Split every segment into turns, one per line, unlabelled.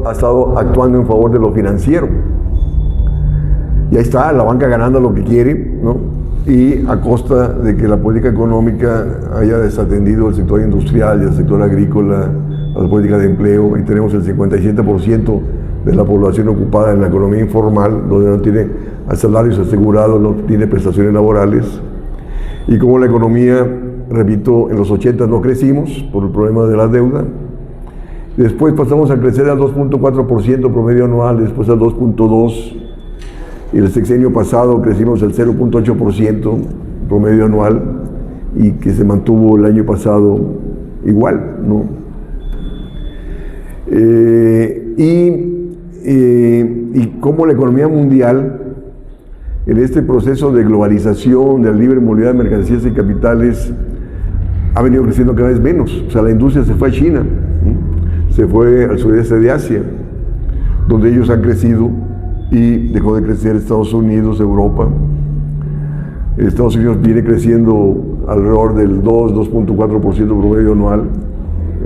ha estado actuando en favor de lo financiero. Y ahí está, la banca ganando lo que quiere, ¿no? Y a costa de que la política económica haya desatendido el sector industrial y el sector agrícola, la política de empleo, y tenemos el 57% de la población ocupada en la economía informal, donde no tiene salarios asegurados, no tiene prestaciones laborales, y como la economía, repito, en los 80 no crecimos por el problema de la deuda, después pasamos a crecer al 2.4% promedio anual, después al 2.2%, y el sexenio pasado crecimos al 0.8% promedio anual, y que se mantuvo el año pasado igual, ¿no? Y cómo la economía mundial, en este proceso de globalización, de libre movilidad de mercancías y capitales, ha venido creciendo cada vez menos. O sea, la industria se fue a China, ¿no? Se fue al sudeste de Asia, donde ellos han crecido, y dejó de crecer Estados Unidos, Europa. Estados Unidos viene creciendo alrededor del 2.4% promedio anual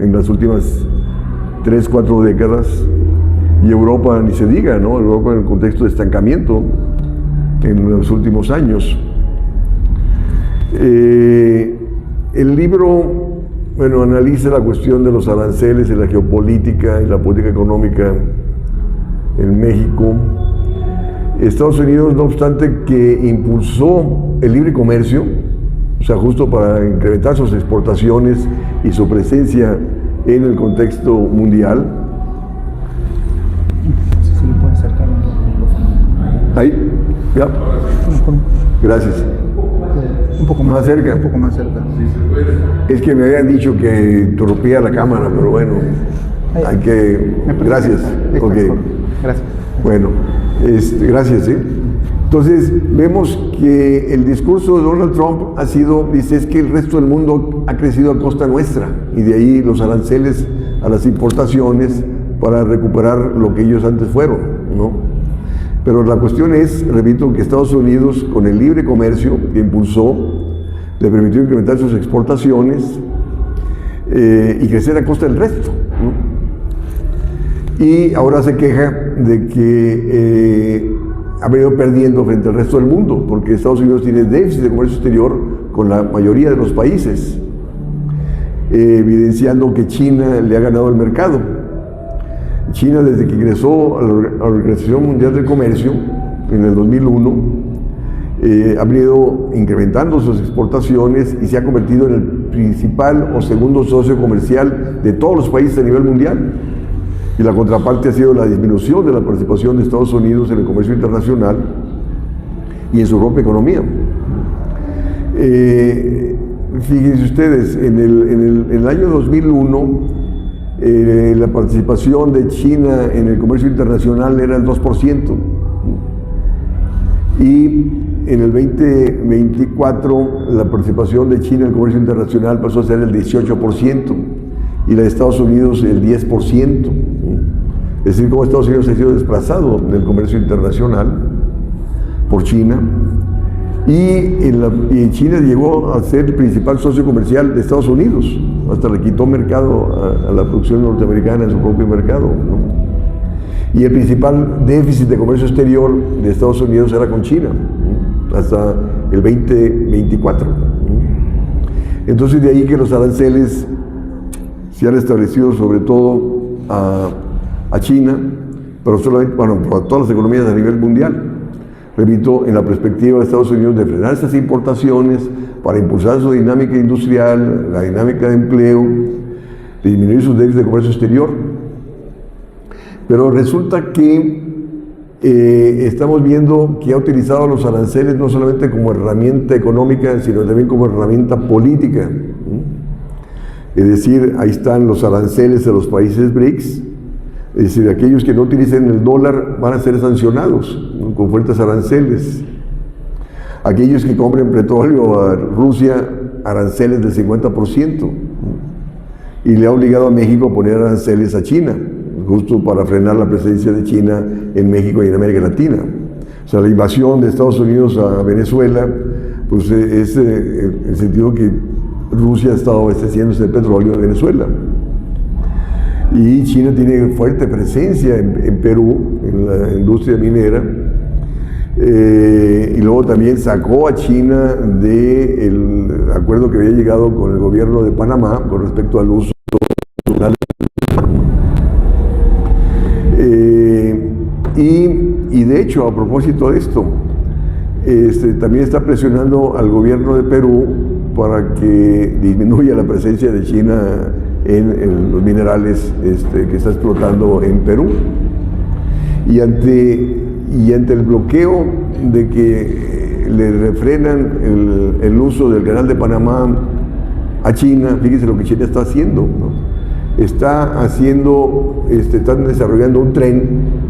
en las últimas 3-4 décadas, y Europa ni se diga, ¿no? Europa en el contexto de estancamiento en los últimos años. El libro, bueno, analiza la cuestión de los aranceles en la geopolítica y la política económica en México. Estados Unidos, no obstante que impulsó el libre comercio, o sea, justo para incrementar sus exportaciones y su presencia en el contexto mundial.
Sí, puede acercar un micrófono.
Ahí, ya. Gracias.
Un poco más
cerca.
Un poco más cerca.
Es que me habían dicho que interrumpía la cámara, pero bueno, hay que... Gracias. Ok.
Gracias.
Bueno, gracias. Entonces, vemos que el discurso de Donald Trump ha sido, dice, es que el resto del mundo ha crecido a costa nuestra, y de ahí los aranceles a las importaciones para recuperar lo que ellos antes fueron, ¿no? Pero la cuestión es, repito, que Estados Unidos, con el libre comercio que impulsó, le permitió incrementar sus exportaciones y crecer a costa del resto, ¿no? Y ahora se queja de que ha venido perdiendo frente al resto del mundo, porque Estados Unidos tiene déficit de comercio exterior con la mayoría de los países, evidenciando que China le ha ganado el mercado. China, desde que ingresó a la Organización Mundial del Comercio en el 2001, ha venido incrementando sus exportaciones y se ha convertido en el principal o segundo socio comercial de todos los países a nivel mundial. Y la contraparte ha sido la disminución de la participación de Estados Unidos en el comercio internacional y en su propia economía. Fíjense ustedes, en el año 2001, la participación de China en el comercio internacional era el 2%, y en el 2024 la participación de China en el comercio internacional pasó a ser el 18%, y la de Estados Unidos el 10%. Es decir, como Estados Unidos ha sido desplazado del comercio internacional por China, y China llegó a ser el principal socio comercial de Estados Unidos, hasta le quitó mercado a la producción norteamericana en su propio mercado, ¿no? Y el principal déficit de comercio exterior de Estados Unidos era con China, ¿no? Hasta el 2024. ¿No? Entonces, de ahí que los aranceles se han establecido sobre todo a China, pero solamente, bueno, a todas las economías a nivel mundial. Repito, en la perspectiva de Estados Unidos de frenar estas importaciones para impulsar su dinámica industrial, la dinámica de empleo, de disminuir sus déficits de comercio exterior. Pero resulta que estamos viendo que ha utilizado los aranceles no solamente como herramienta económica, sino también como herramienta política. Es decir, ahí están los aranceles de los países BRICS. Es decir, aquellos que no utilicen el dólar van a ser sancionados, ¿no? Con fuertes aranceles. Aquellos que compren petróleo a Rusia, aranceles del 50%. ¿No? Y le ha obligado a México a poner aranceles a China, justo para frenar la presencia de China en México y en América Latina. O sea, la invasión de Estados Unidos a Venezuela, pues es en el sentido que Rusia ha estado abasteciéndose de petróleo de Venezuela. Y China tiene fuerte presencia en Perú, en la industria minera. Y luego también sacó a China del acuerdo que había llegado con el gobierno de Panamá con respecto al uso nacional. Y de hecho, a propósito de esto, también está presionando al gobierno de Perú para que disminuya la presencia de China en los minerales que está explotando en Perú. Y ante el bloqueo de que le refrenan el uso del canal de Panamá a China, fíjense lo que China está haciendo, ¿no? Están desarrollando un tren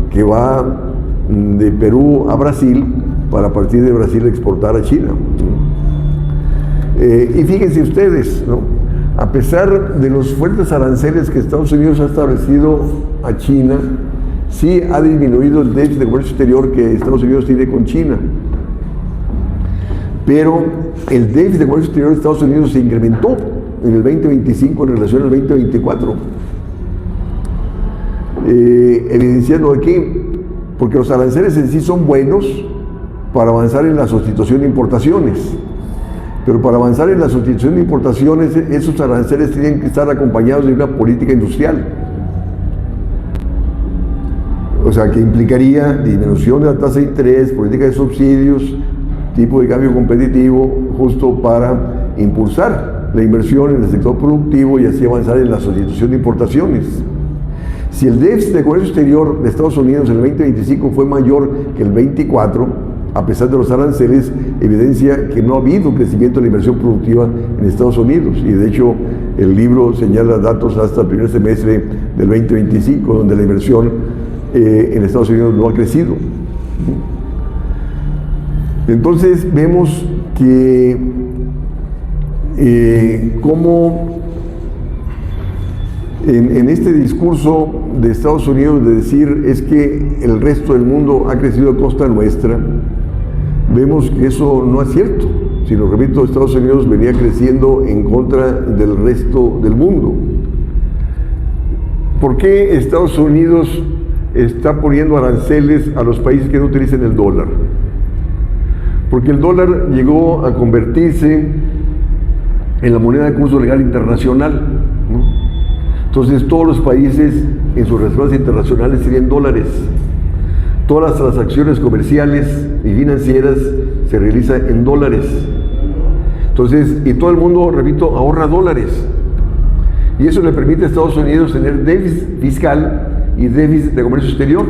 que va de Perú a Brasil para a partir de Brasil exportar a China. Y fíjense ustedes, ¿no? A pesar de los fuertes aranceles que Estados Unidos ha establecido a China, sí ha disminuido el déficit de comercio exterior que Estados Unidos tiene con China. Pero el déficit de comercio exterior de Estados Unidos se incrementó en el 2025 en relación al 2024. Evidenciando aquí, porque los aranceles en sí son buenos para avanzar en la sustitución de importaciones. Pero para avanzar en la sustitución de importaciones, esos aranceles tienen que estar acompañados de una política industrial. O sea, que implicaría disminución de la tasa de interés, política de subsidios, tipo de cambio competitivo, justo para impulsar la inversión en el sector productivo y así avanzar en la sustitución de importaciones. Si el déficit de comercio exterior de Estados Unidos en el 2025 fue mayor que el 24, a pesar de los aranceles, evidencia que no ha habido crecimiento de la inversión productiva en Estados Unidos. Y de hecho, el libro señala datos hasta el primer semestre del 2025, donde la inversión en Estados Unidos no ha crecido. Entonces, vemos que cómo en este discurso de Estados Unidos de decir es que el resto del mundo ha crecido a costa nuestra, vemos que eso no es cierto, sino, repito, Estados Unidos venía creciendo en contra del resto del mundo. ¿Por qué Estados Unidos está poniendo aranceles a los países que no utilicen el dólar? Porque el dólar llegó a convertirse en la moneda de curso legal internacional, ¿no? Entonces todos los países en sus reservas internacionales serían dólares. Todas las transacciones comerciales y financieras se realizan en dólares. Entonces, y todo el mundo, repito, ahorra dólares. Y eso le permite a Estados Unidos tener déficit fiscal y déficit de comercio exterior.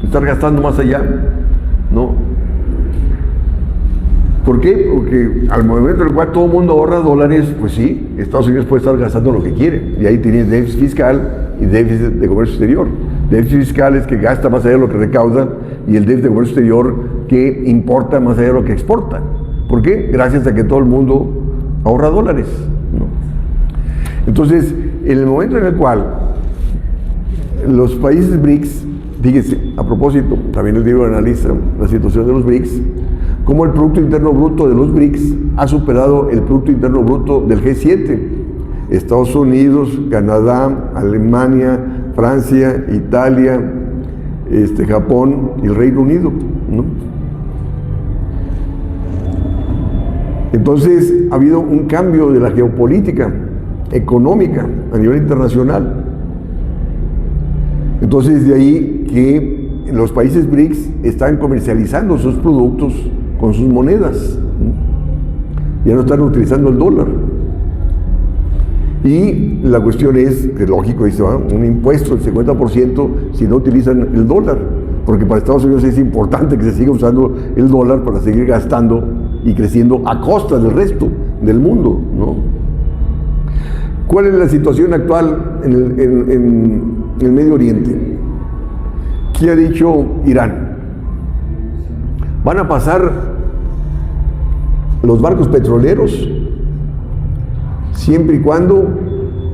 Estar gastando más allá, ¿no? ¿Por qué? Porque al momento en el cual todo el mundo ahorra dólares, pues sí, Estados Unidos puede estar gastando lo que quiere. Y ahí tiene déficit fiscal y déficit de comercio exterior. Déficit fiscal es que gasta más allá de lo que recauda, y el déficit de comercio exterior que importa más allá de lo que exporta. ¿Por qué? Gracias a que todo el mundo ahorra dólares, ¿no? Entonces, en el momento en el cual los países BRICS, fíjense, a propósito, también el libro analiza la situación de los BRICS, cómo el Producto Interno Bruto de los BRICS ha superado el Producto Interno Bruto del G7. Estados Unidos, Canadá, Alemania, Francia, Italia, Japón y el Reino Unido, ¿no? Entonces ha habido un cambio de la geopolítica económica a nivel internacional. Entonces de ahí que los países BRICS están comercializando sus productos con sus monedas, ¿no? Ya no están utilizando el dólar. Y la cuestión es, que lógico, dice, un impuesto del 50% si no utilizan el dólar, porque para Estados Unidos es importante que se siga usando el dólar para seguir gastando y creciendo a costa del resto del mundo, ¿no? ¿Cuál es la situación actual en el Medio Oriente? ¿Qué ha dicho Irán? Van a pasar los barcos petroleros siempre y cuando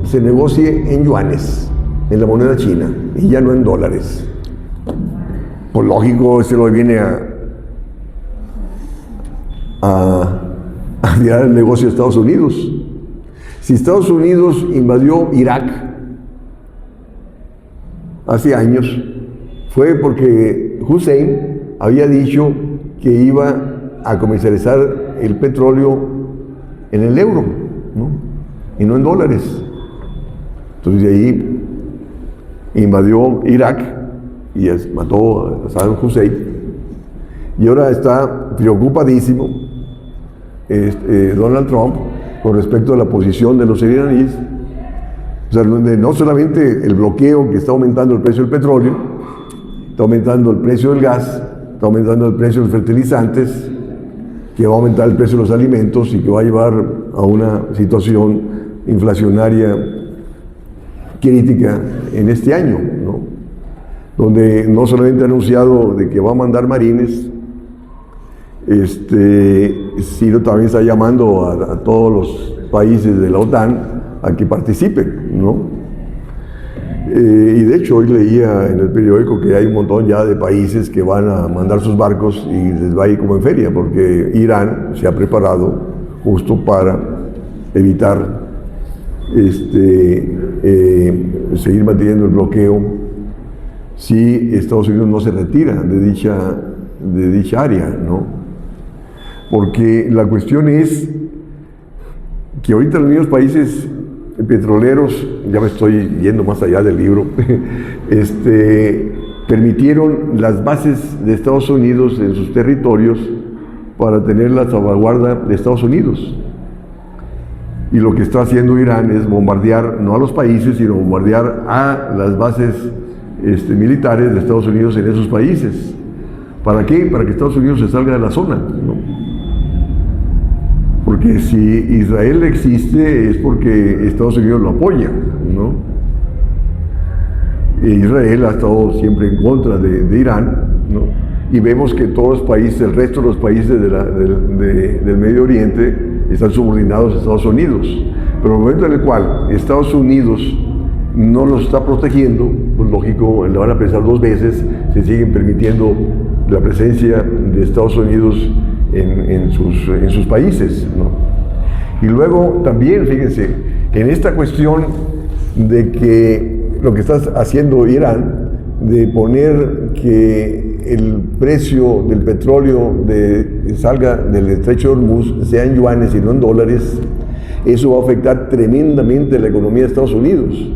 se negocie en yuanes, en la moneda china, y ya no en dólares. Pues lógico, se lo viene a tirar el negocio de Estados Unidos. Si Estados Unidos invadió Irak hace años, fue porque Hussein había dicho que iba a comercializar el petróleo en el euro, ¿no? Y no en dólares. Entonces de ahí invadió Irak y mató a Saddam Hussein. Y ahora está preocupadísimo Donald Trump con respecto a la posición de los iraníes. O sea, no solamente el bloqueo que está aumentando el precio del petróleo, está aumentando el precio del gas, está aumentando el precio de los fertilizantes, que va a aumentar el precio de los alimentos y que va a llevar a una situación inflacionaria crítica en este año, ¿no? Donde no solamente ha anunciado de que va a mandar marines, sino también está llamando a todos los países de la OTAN a que participen, ¿no? Y de hecho hoy leía en el periódico que hay un montón ya de países que van a mandar sus barcos y les va a ir como en feria, porque Irán se ha preparado justo para evitar seguir manteniendo el bloqueo si Estados Unidos no se retira de dicha área, ¿no? Porque la cuestión es que ahorita los mismos países petroleros, ya me estoy yendo más allá del libro, permitieron las bases de Estados Unidos en sus territorios para tener la salvaguarda de Estados Unidos. Y lo que está haciendo Irán es bombardear, no a los países, sino bombardear a las bases militares de Estados Unidos en esos países. ¿Para qué? Para que Estados Unidos se salga de la zona, ¿no? Porque si Israel existe es porque Estados Unidos lo apoya, ¿no? Israel ha estado siempre en contra de Irán, ¿no? Y vemos que todos los países, el resto de los países del Medio Oriente están subordinados a Estados Unidos. Pero en el momento en el cual Estados Unidos no los está protegiendo, pues lógico, le van a pensar dos veces, se siguen permitiendo la presencia de Estados Unidos en sus países, ¿no? Y luego también, fíjense, en esta cuestión de que lo que está haciendo Irán, de poner que el precio del petróleo salga del estrecho de Hormuz, sea en yuanes y no en dólares, eso va a afectar tremendamente la economía de Estados Unidos.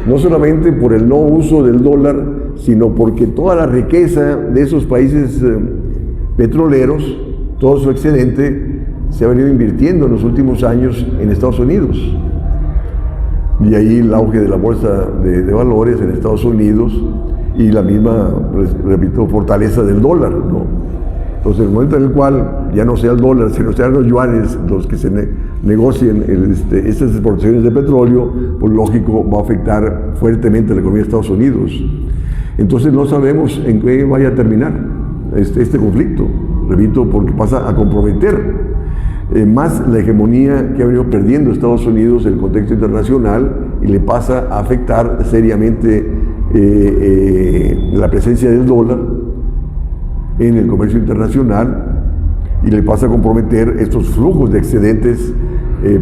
No solamente por el no uso del dólar, sino porque toda la riqueza de esos países petroleros, todo su excedente, se ha venido invirtiendo en los últimos años en Estados Unidos. Y ahí el auge de la bolsa de valores en Estados Unidos y la misma, pues, repito, fortaleza del dólar, ¿no? Entonces, el momento en el cual ya no sea el dólar, sino sean los yuanes los que se negocien estas exportaciones de petróleo, pues lógico, va a afectar fuertemente a la economía de Estados Unidos. Entonces, no sabemos en qué vaya a terminar este conflicto, repito, porque pasa a comprometer más la hegemonía que ha venido perdiendo Estados Unidos en el contexto internacional y le pasa a afectar seriamente la presencia del dólar en el comercio internacional y le pasa a comprometer estos flujos de excedentes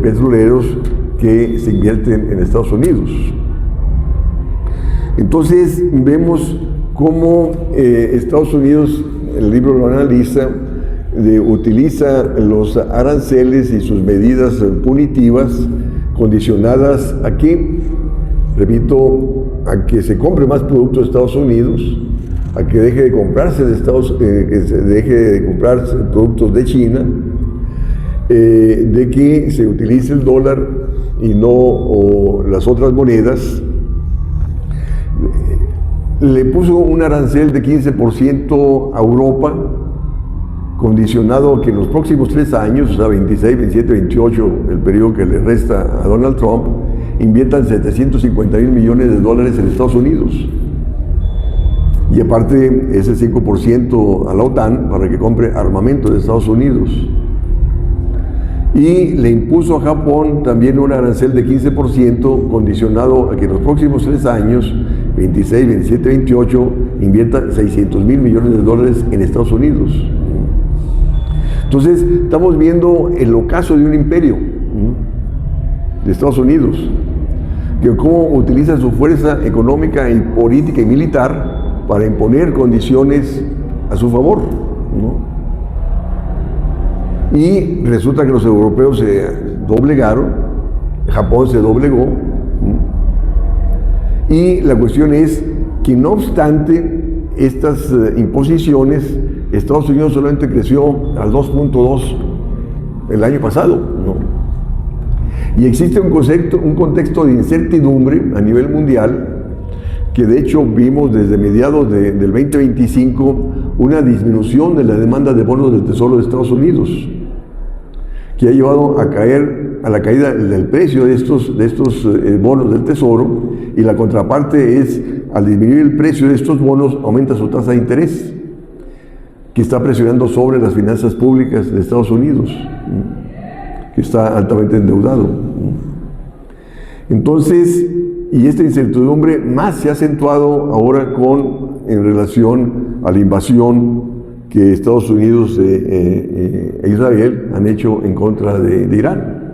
petroleros que se invierten en Estados Unidos. Entonces vemos cómo Estados Unidos, el libro lo analiza, utiliza los aranceles y sus medidas punitivas condicionadas a que, repito, a que se compre más productos de Estados Unidos, a que deje de comprarse que se deje de comprar productos de China, de que se utilice el dólar y no las otras monedas. Le puso un arancel de 15% a Europa, condicionado a que en los próximos 3 años, o sea, 26, 27, 28, el periodo que le resta a Donald Trump, inviertan 750,000 millones de dólares en Estados Unidos. Y aparte, ese 5% a la OTAN para que compre armamento de Estados Unidos. Y le impuso a Japón también un arancel de 15%, condicionado a que en los próximos 3 años, 26, 27, 28, invierta 600,000 millones de dólares en Estados Unidos. Entonces, estamos viendo el ocaso de un imperio de Estados Unidos. que cómo utiliza su fuerza económica y política y militar para imponer condiciones a su favor, ¿no? Y resulta que los europeos se doblegaron, Japón se doblegó, y la cuestión es que no obstante estas imposiciones, Estados Unidos solamente creció al 2.2 el año pasado, ¿no? Y existe un contexto de incertidumbre a nivel mundial, que de hecho vimos desde mediados del 2025 una disminución de la demanda de bonos del Tesoro de Estados Unidos, que ha llevado a la caída del precio de estos bonos del Tesoro, y la contraparte es, al disminuir el precio de estos bonos, aumenta su tasa de interés, que está presionando sobre las finanzas públicas de Estados Unidos, que está altamente endeudado. Entonces, y esta incertidumbre más se ha acentuado ahora en relación a la invasión que Estados Unidos e Israel han hecho en contra de Irán,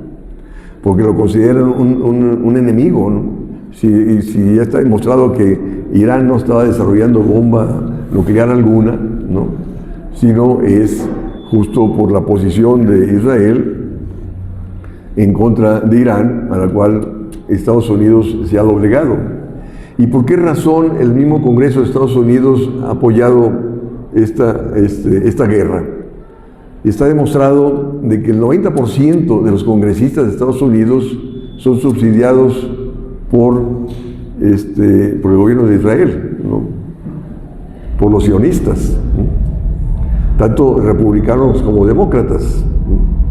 porque lo consideran un enemigo, ¿no? Si ya está demostrado que Irán no estaba desarrollando bomba nuclear alguna, ¿no? Sino es justo por la posición de Israel en contra de Irán, a la cual Estados Unidos se ha doblegado. ¿Y por qué razón el mismo Congreso de Estados Unidos ha apoyado esta guerra? Está demostrado de que el 90% de los congresistas de Estados Unidos son subsidiados por el gobierno de Israel, ¿no? Por los sionistas, ¿no? Tanto republicanos como demócratas, ¿no?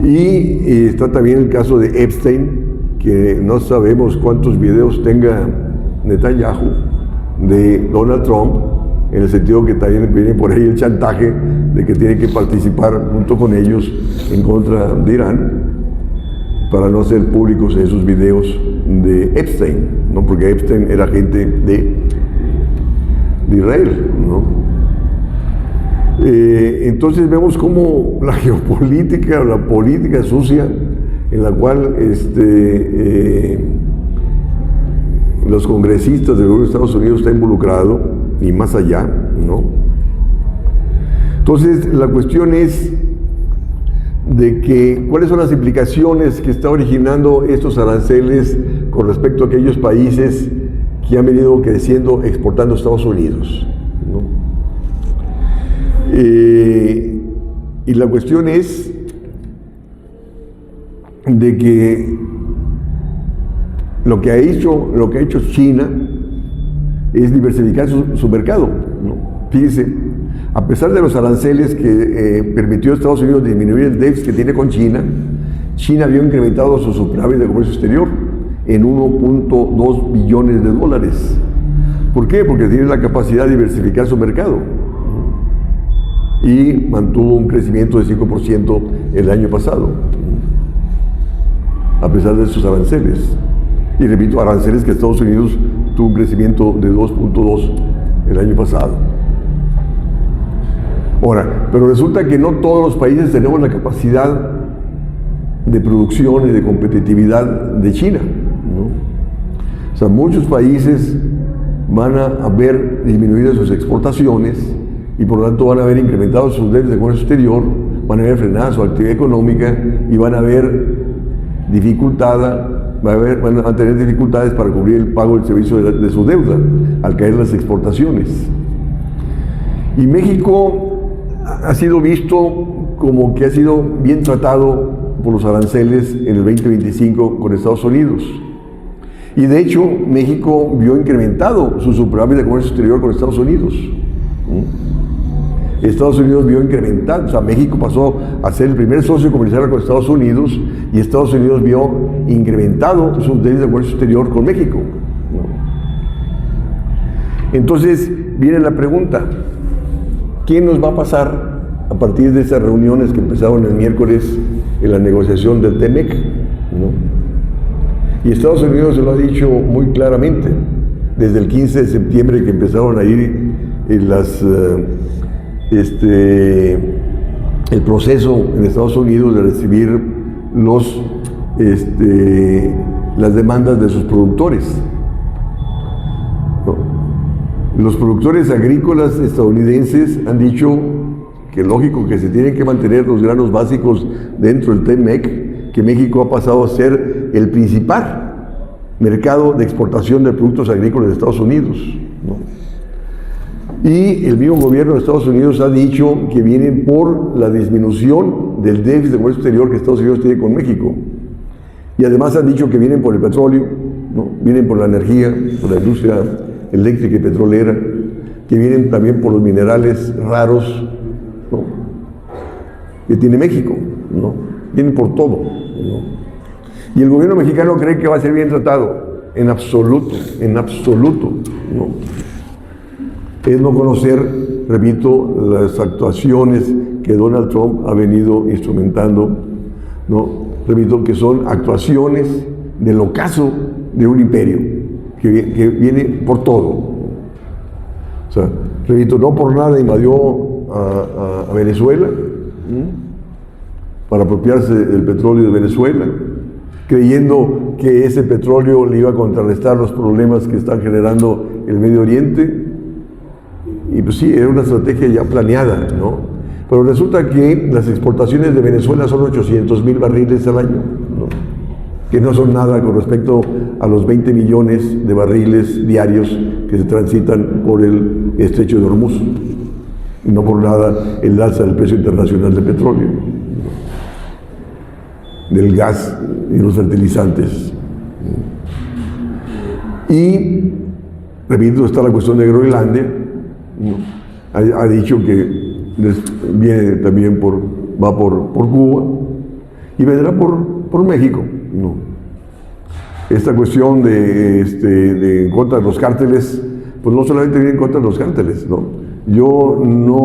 Y está también el caso de Epstein, que no sabemos cuántos videos tenga Netanyahu de Donald Trump, en el sentido que también viene por ahí el chantaje de que tiene que participar junto con ellos en contra de Irán, para no hacer públicos esos videos de Epstein, ¿no? Porque Epstein era agente de Israel, ¿no? Entonces vemos cómo la geopolítica, la política sucia en la cual los congresistas del gobierno de Estados Unidos está involucrado, y más allá, ¿no? Entonces la cuestión es de que cuáles son las implicaciones que está originando estos aranceles con respecto a aquellos países que han venido creciendo exportando a Estados Unidos, ¿no? Y la cuestión es de que lo que ha hecho China es diversificar su mercado, ¿no? Fíjese, a pesar de los aranceles que permitió a Estados Unidos disminuir el déficit que tiene con China, China vio incrementado su superávit de comercio exterior en 1.2 billones de dólares. ¿Por qué? Porque tiene la capacidad de diversificar su mercado, y mantuvo un crecimiento de 5% el año pasado, a pesar de sus aranceles. Y repito, aranceles que Estados Unidos tuvo un crecimiento de 2.2 el año pasado. Ahora, pero resulta que no todos los países tenemos la capacidad de producción y de competitividad de China, ¿no? O sea, muchos países van a ver disminuidas sus exportaciones y por lo tanto van a ver incrementados sus déficits de comercio exterior, van a ver frenada su actividad económica y van a ver van a tener dificultades para cubrir el pago del servicio de su deuda al caer las exportaciones. Y México ha sido visto como que ha sido bien tratado por los aranceles en el 2025 con Estados Unidos. Y de hecho, México vio incrementado su superávit de comercio exterior con Estados Unidos. Estados Unidos vio incrementado, o sea, México pasó a ser el primer socio comercial con Estados Unidos, y Estados Unidos vio incrementado su déficit de comercio exterior con México, ¿no? Entonces, viene la pregunta: ¿qué nos va a pasar a partir de esas reuniones que empezaron el miércoles en la negociación del TEMEC, ¿no? Y Estados Unidos se lo ha dicho muy claramente, desde el 15 de septiembre que empezaron a ir el proceso en Estados Unidos de recibir las demandas de sus productores. Los productores agrícolas estadounidenses han dicho que es lógico que se tienen que mantener los granos básicos dentro del TMEC, que México ha pasado a ser el principal mercado de exportación de productos agrícolas de Estados Unidos, ¿no? Y el mismo gobierno de Estados Unidos ha dicho que vienen por la disminución del déficit de comercio exterior que Estados Unidos tiene con México. Y además han dicho que vienen por el petróleo, ¿no? Vienen por la energía, por la industria eléctrica y petrolera, que vienen también por los minerales raros, ¿no? Que tiene México, ¿no? Vienen por todo, ¿no? Y el gobierno mexicano cree que va a ser bien tratado. En absoluto, ¿no? Es no conocer, repito, las actuaciones que Donald Trump ha venido instrumentando, ¿no? Repito, que son actuaciones del ocaso de un imperio que viene por todo. O sea, repito, no por nada invadió a Venezuela, ¿sí? Para apropiarse del petróleo de Venezuela, creyendo que ese petróleo le iba a contrarrestar los problemas que están generando el Medio Oriente. Y pues sí, era una estrategia ya planeada, ¿no? Pero resulta que las exportaciones de Venezuela son 800,000 barriles al año, ¿no? Que no son nada con respecto a los 20 millones de barriles diarios que se transitan por el estrecho de Hormuz. Y no por nada el alza del precio internacional del petróleo, ¿no? Del gas y los fertilizantes. Y, repito, está la cuestión de Groenlandia, ¿no? Ha dicho que viene también va por Cuba y vendrá por México, ¿no? Esta cuestión de en contra de los cárteles, pues no solamente viene en contra de los cárteles, ¿no? Yo no,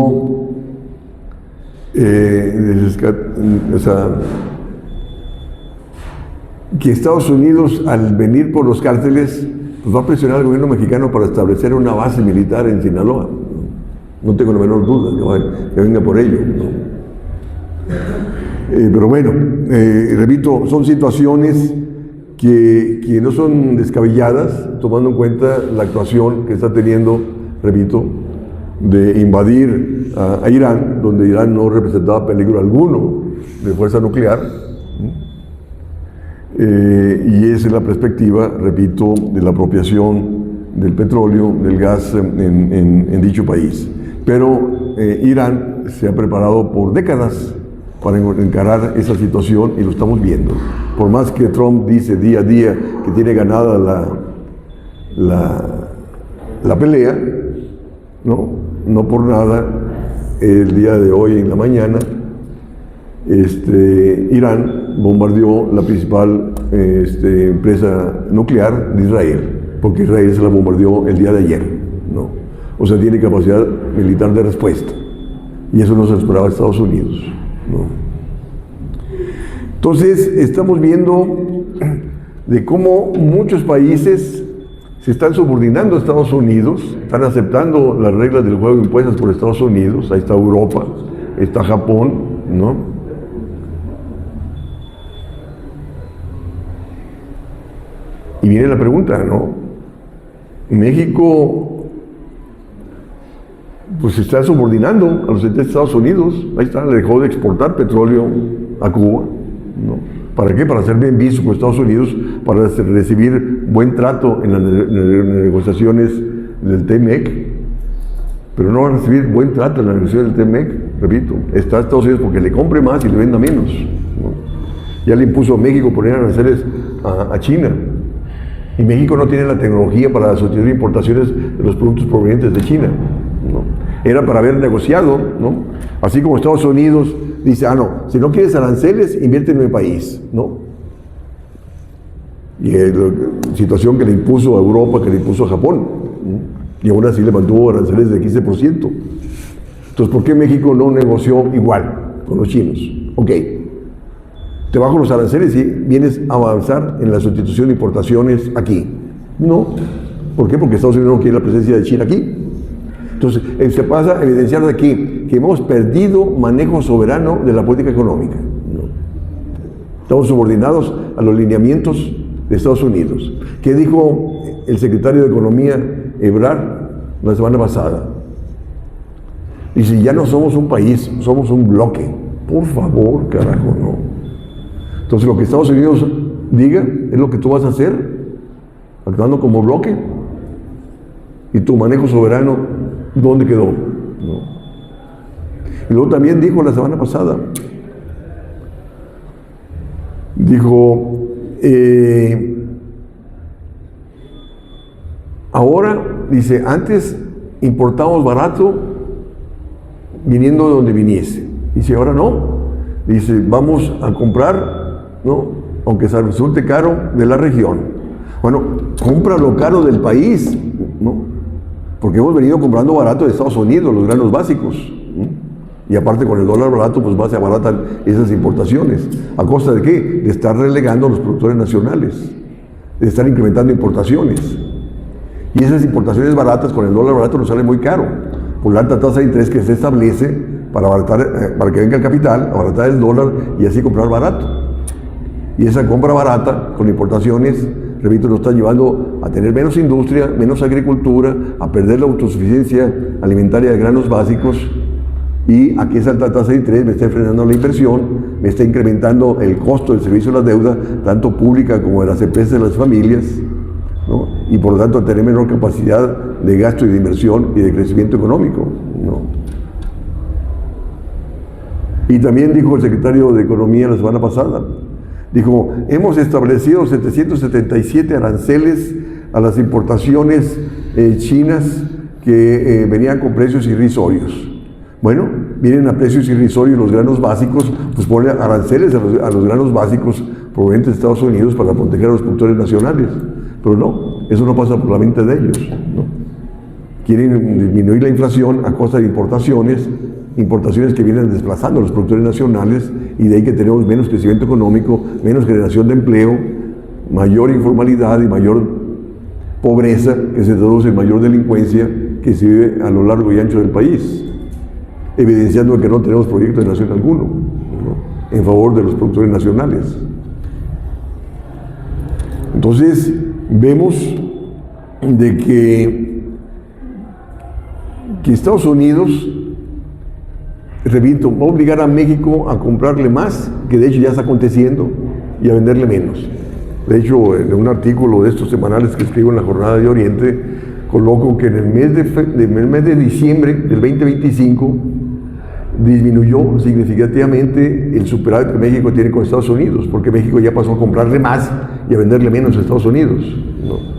o sea, que Estados Unidos al venir por los cárteles, pues va a presionar al gobierno mexicano para establecer una base militar en Sinaloa. No tengo la menor duda que venga por ello, ¿no? Pero bueno, repito, son situaciones que no son descabelladas, tomando en cuenta la actuación que está teniendo, repito, de invadir a Irán, donde Irán no representaba peligro alguno de fuerza nuclear, y esa es la perspectiva, repito, de la apropiación del petróleo, del gas en dicho país. Pero Irán se ha preparado por décadas para encarar esa situación y lo estamos viendo. Por más que Trump dice día a día que tiene ganada la pelea, no por nada, el día de hoy en la mañana, Irán bombardeó la principal empresa nuclear de Israel, porque Israel se la bombardeó el día de ayer, ¿no? O sea, tiene capacidad militar de respuesta. Y eso no se esperaba de Estados Unidos, ¿no? Entonces, estamos viendo de cómo muchos países se están subordinando a Estados Unidos, están aceptando las reglas del juego impuestas por Estados Unidos. Ahí está Europa, está Japón, ¿no? Y viene la pregunta, ¿no? México pues se está subordinando a los Estados Unidos. Ahí está, le dejó de exportar petróleo a Cuba, ¿no? ¿Para qué? Para ser bien visto por Estados Unidos, para recibir buen trato en las negociaciones del TMEC, pero no va a recibir buen trato en las negociaciones del TMEC, repito. Está Estados Unidos porque le compre más y le venda menos, ¿no? Ya le impuso a México poner aranceles a China, y México no tiene la tecnología para sustituir importaciones de los productos provenientes de China, ¿no? Era para haber negociado, ¿no? Así como Estados Unidos dice, no, si no quieres aranceles, invierte en mi país, ¿no? Y la situación que le impuso a Europa, que le impuso a Japón, ¿no? Y aún así le mantuvo aranceles de 15%. Entonces, ¿por qué México no negoció igual con los chinos? Ok, te bajo los aranceles y vienes a avanzar en la sustitución de importaciones aquí. No. ¿Por qué? Porque Estados Unidos no quiere la presencia de China aquí. Entonces, se pasa a evidenciar de aquí que hemos perdido manejo soberano de la política económica, ¿no? Estamos subordinados a los lineamientos de Estados Unidos. ¿Qué dijo el secretario de Economía, Ebrard, la semana pasada? Dice, ya no somos un país, somos un bloque. Por favor, carajo, no. Entonces lo que Estados Unidos diga es lo que tú vas a hacer, actuando como bloque. Y tu manejo soberano, ¿dónde quedó? No. Y luego también dijo la semana pasada, dijo, ahora, dice, antes importábamos barato viniendo de donde viniese. Dice, ahora no. Dice, vamos a comprar, ¿no?, aunque se resulte caro, de la región. Bueno, compra lo caro del país, ¿no? Porque hemos venido comprando barato de Estados Unidos, los granos básicos, ¿no? Y aparte con el dólar barato, pues se abaratan esas importaciones. ¿A costa de qué? De estar relegando a los productores nacionales, de estar incrementando importaciones. Y esas importaciones baratas con el dólar barato nos sale muy caro, por la alta tasa de interés que se establece para abaratar, para que venga el capital, abaratar el dólar y así comprar barato. Y esa compra barata con importaciones, repito, nos está llevando a tener menos industria, menos agricultura, a perder la autosuficiencia alimentaria de granos básicos, y a que esa alta tasa de interés me esté frenando la inversión, me está incrementando el costo del servicio de la deuda, tanto pública como de las empresas de las familias, ¿no? Y por lo tanto a tener menor capacidad de gasto y de inversión y de crecimiento económico, ¿no? Y también dijo el secretario de Economía la semana pasada, dijo, hemos establecido 777 aranceles a las importaciones chinas que venían con precios irrisorios. Bueno, vienen a precios irrisorios los granos básicos, pues pone aranceles a los granos básicos provenientes de Estados Unidos para proteger a los productores nacionales. Pero no, eso no pasa por la mente de ellos, ¿no? Quieren disminuir la inflación a costa de importaciones que vienen desplazando a los productores nacionales, y de ahí que tenemos menos crecimiento económico, menos generación de empleo, mayor informalidad y mayor pobreza, que se traduce en mayor delincuencia que se vive a lo largo y ancho del país, evidenciando que no tenemos proyecto de nación alguno, ¿no?, en favor de los productores nacionales. Entonces vemos de que Estados Unidos, repito, va a obligar a México a comprarle más, que de hecho ya está aconteciendo, y a venderle menos. De hecho, en un artículo de estos semanales que escribo en la Jornada de Oriente, coloco que en el mes de diciembre del 2025 disminuyó significativamente el superávit que México tiene con Estados Unidos, porque México ya pasó a comprarle más y a venderle menos a Estados Unidos, ¿no?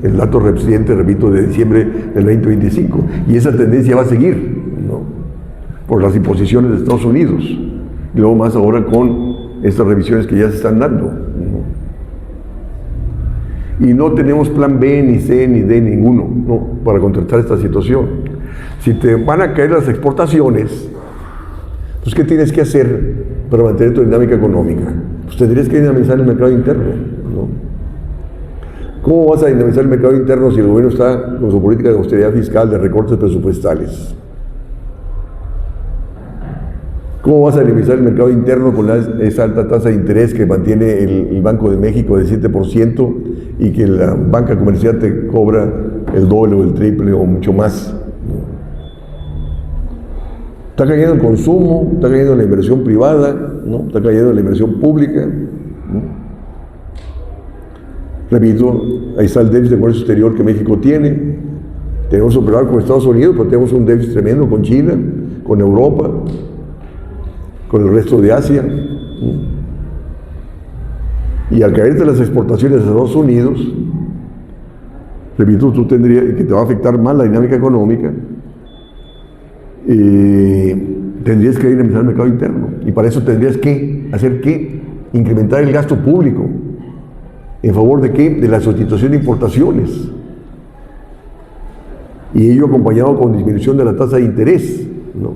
El dato reciente, repito, de diciembre del 2025. Y esa tendencia va a seguir, ¿no?, por las imposiciones de Estados Unidos. Y luego más ahora con estas revisiones que ya se están dando, ¿no? Y no tenemos plan B, ni C, ni D, ninguno, ¿no?, para contrastar esta situación. Si te van a caer las exportaciones, pues ¿qué tienes que hacer para mantener tu dinámica económica? Pues tendrías que dinamizar el mercado interno, ¿no? ¿Cómo vas a dinamizar el mercado interno si el gobierno está con su política de austeridad fiscal, de recortes presupuestales? ¿Cómo vas a dinamizar el mercado interno con esa alta tasa de interés que mantiene el Banco de México de 7% y que la banca comercial te cobra el doble o el triple o mucho más? Está cayendo el consumo, está cayendo la inversión privada, ¿no?, está cayendo la inversión pública, ¿no? Repito, ahí está el déficit de comercio exterior que México tiene. Tenemos que operar con Estados Unidos, pero tenemos un déficit tremendo con China, con Europa, con el resto de Asia. Y al caerte las exportaciones de Estados Unidos, repito, tú tendrías que te va a afectar más la dinámica económica. Tendrías que dinamizar el mercado interno, y para eso tendrías que hacer que incrementar el gasto público. ¿En favor de qué? De la sustitución de importaciones, y ello acompañado con disminución de la tasa de interés, ¿no?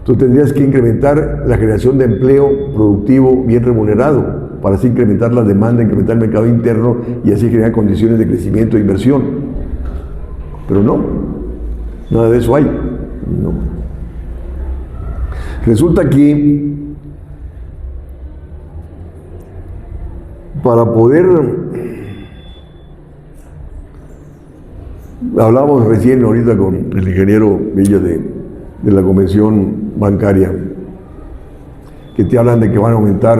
Tú tendrías que incrementar la generación de empleo productivo bien remunerado, para así incrementar la demanda, incrementar el mercado interno y así generar condiciones de crecimiento e inversión. Pero no, nada de eso hay, ¿no? Resulta que para poder, hablábamos recién ahorita con el ingeniero Villa de la Convención Bancaria, que te hablan de que van a aumentar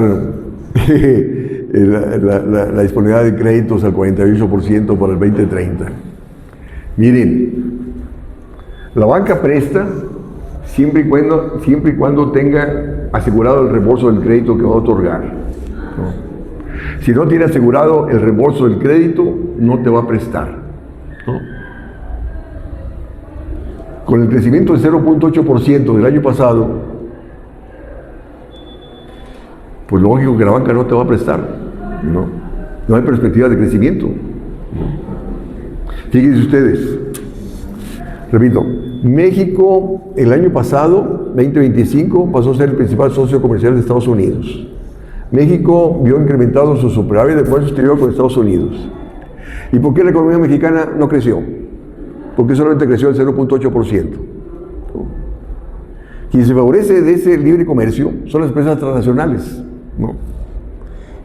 la disponibilidad de créditos al 48% para el 2030. Miren, la banca presta siempre y cuando tenga asegurado el reembolso del crédito que va a otorgar, ¿no? Si no tiene asegurado el reembolso del crédito, no te va a prestar, ¿no? Con el crecimiento del 0.8% del año pasado, pues lógico que la banca no te va a prestar, ¿no? No hay perspectiva de crecimiento, ¿no? Fíjense ustedes, repito, México el año pasado, 2025, pasó a ser el principal socio comercial de Estados Unidos. México vio incrementado su superávit de comercio exterior con Estados Unidos. ¿Y por qué la economía mexicana no creció? Porque solamente creció el 0.8%. Quien se favorece de ese libre comercio son las empresas transnacionales, ¿no?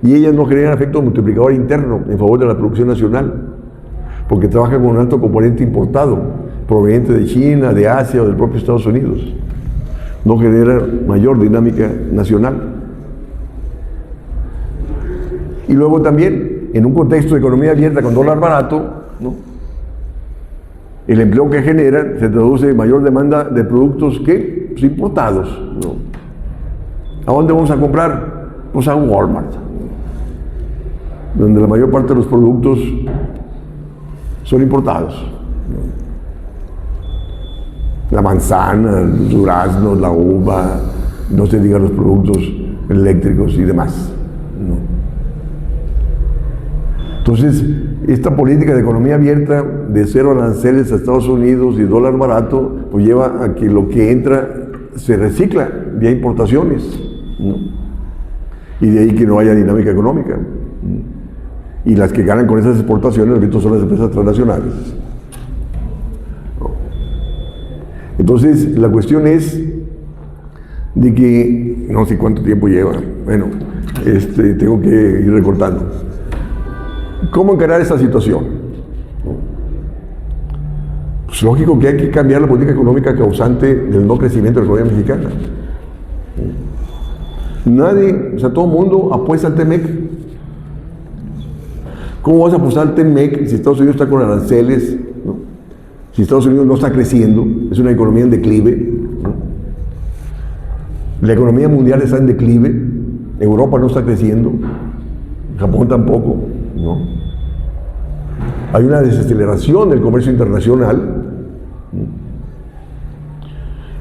Y ellas no generan efecto multiplicador interno en favor de la producción nacional, porque trabajan con un alto componente importado, proveniente de China, de Asia o del propio Estados Unidos. No genera mayor dinámica nacional. Y luego también, en un contexto de economía abierta con dólar barato, ¿no?, el empleo que generan se traduce en mayor demanda de productos que pues, importados, ¿no? ¿A dónde vamos a comprar? Pues a Walmart, donde la mayor parte de los productos son importados, ¿no? La manzana, los duraznos, la uva, no se digan los productos eléctricos y demás, ¿no? Entonces, esta política de economía abierta, de cero aranceles a Estados Unidos y dólar barato, pues lleva a que lo que entra se recicla vía importaciones, ¿no? Y de ahí que no haya dinámica económica, ¿no? Y las que ganan con esas exportaciones, repito, son las empresas transnacionales, ¿no? Entonces, la cuestión es de que, no sé cuánto tiempo lleva, bueno, tengo que ir recortando. ¿Cómo encarar esta situación? Pues lógico que hay que cambiar la política económica causante del no crecimiento de la economía mexicana. Nadie, o sea, todo el mundo apuesta al TEMEC. ¿Cómo vas a apostar al TEMEC si Estados Unidos está con aranceles, ¿no? Si Estados Unidos no está creciendo, es una economía en declive, ¿no? La economía mundial está en declive, Europa no está creciendo, Japón tampoco, ¿no? Hay una desaceleración del comercio internacional, ¿no?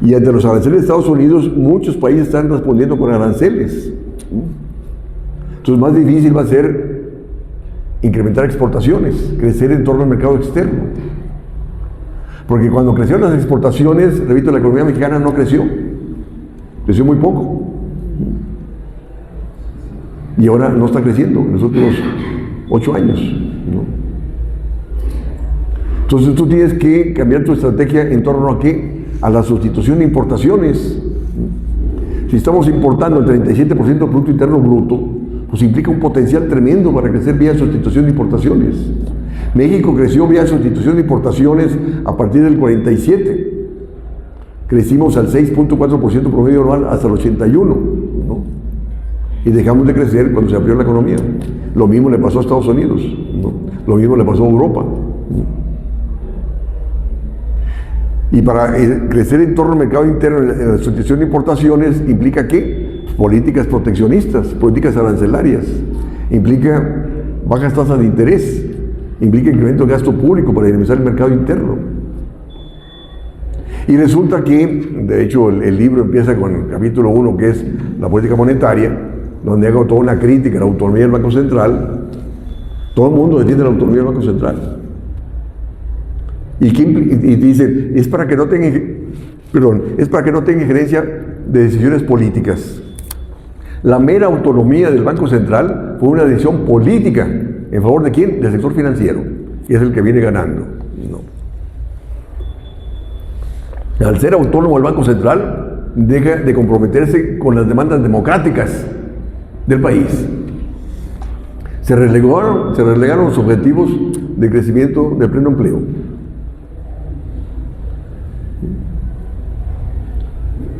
Y ante los aranceles de Estados Unidos, muchos países están respondiendo con aranceles, ¿no? Entonces, más difícil va a ser incrementar exportaciones, crecer en torno al mercado externo. Porque cuando crecieron las exportaciones, repito, la economía mexicana no creció, creció muy poco. Y ahora no está creciendo en los últimos 8 años, ¿no? Entonces tú tienes que cambiar tu estrategia en torno a ¿qué? A la sustitución de importaciones. Si estamos importando el 37% del Producto Interno Bruto, pues implica un potencial tremendo para crecer vía sustitución de importaciones. México creció vía sustitución de importaciones a partir del 47. Crecimos al 6.4% promedio anual hasta el 81, ¿no? Y dejamos de crecer cuando se abrió la economía. Lo mismo le pasó a Estados Unidos, ¿no? Lo mismo le pasó a Europa, ¿no? Y para crecer en torno al mercado interno en la sustitución de importaciones implica ¿qué? Políticas proteccionistas, políticas arancelarias, implica bajas tasas de interés, implica incremento de gasto público para dinamizar el mercado interno. Y resulta que, de hecho, el libro empieza con el capítulo 1, que es la política monetaria, donde hago toda una crítica a la autonomía del Banco Central. Todo el mundo defiende la autonomía del Banco Central. Y dicen, es para que no tenga injerencia de decisiones políticas. La mera autonomía del Banco Central fue una decisión política. ¿En favor de quién? Del sector financiero. Y es el que viene ganando, ¿no? Al ser autónomo el Banco Central, deja de comprometerse con las demandas democráticas del país. Se relegaron los objetivos de crecimiento de pleno empleo.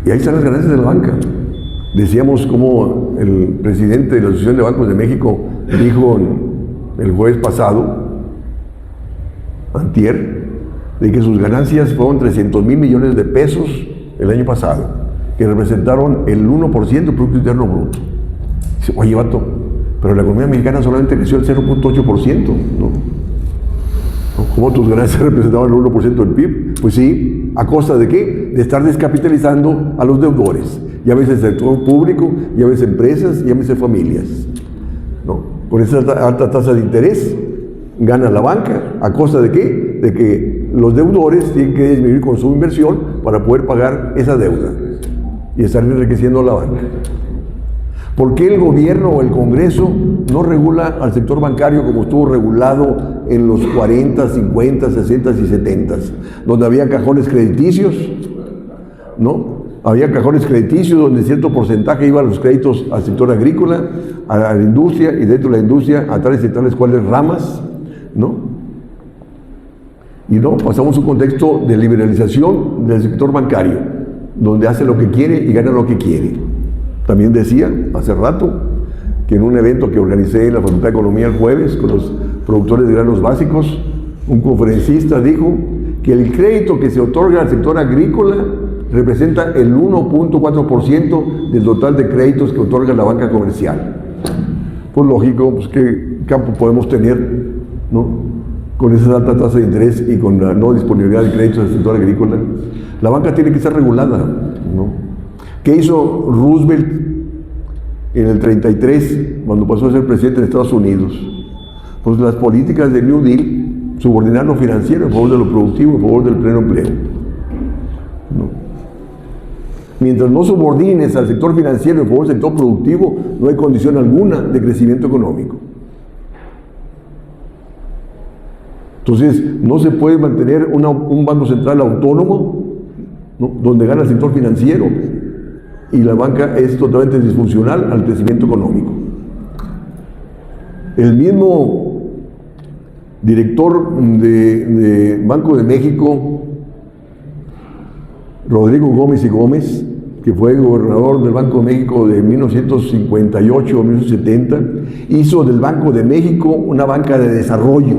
Y ahí están las ganancias de la banca. Decíamos como el presidente de la Asociación de Bancos de México dijo el jueves pasado, antier, de que sus ganancias fueron 300,000 millones de pesos el año pasado, que representaron el 1% del Producto Interno Bruto. Dice, oye, vato, pero la economía mexicana solamente creció el 0.8%, ¿no? ¿Cómo tus ganancias representaban el 1% del PIB? Pues sí, ¿a costa de qué? De estar descapitalizando a los deudores. Llámese sector público, llámese empresas, llámese familias. ¿No? Con esa alta tasa de interés, gana la banca. ¿A costa de qué? De que los deudores tienen que disminuir con su inversión para poder pagar esa deuda y estar enriqueciendo a la banca. ¿Por qué el gobierno o el Congreso no regula al sector bancario como estuvo regulado en los 40, 50, 60 y 70, donde había cajones crediticios? ¿No? Había cajones crediticios donde cierto porcentaje iba a los créditos al sector agrícola, a la industria, y dentro de la industria a tales y tales cuales ramas, ¿no? Y no, pasamos a un contexto de liberalización del sector bancario, donde hace lo que quiere y gana lo que quiere. También decía hace rato que en un evento que organicé en la Facultad de Economía el jueves con los productores de granos básicos, un conferencista dijo que el crédito que se otorga al sector agrícola representa el 1.4% del total de créditos que otorga la banca comercial. Pues lógico, pues qué campo podemos tener, ¿no? Con esa alta tasa de interés y con la no disponibilidad de créditos del sector agrícola. La banca tiene que ser regulada, ¿no? ¿Qué hizo Roosevelt en el 33, cuando pasó a ser presidente de Estados Unidos? Pues las políticas del New Deal, subordinar lo financiero en favor de lo productivo, en favor del pleno empleo. ¿No? Mientras no subordines al sector financiero en favor del sector productivo, no hay condición alguna de crecimiento económico. Entonces, no se puede mantener un banco central autónomo, ¿no?, donde gana el sector financiero, y la banca es totalmente disfuncional al crecimiento económico. El mismo director de Banco de México, Rodrigo Gómez y Gómez, que fue gobernador del Banco de México de 1958 a 1970, hizo del Banco de México una banca de desarrollo,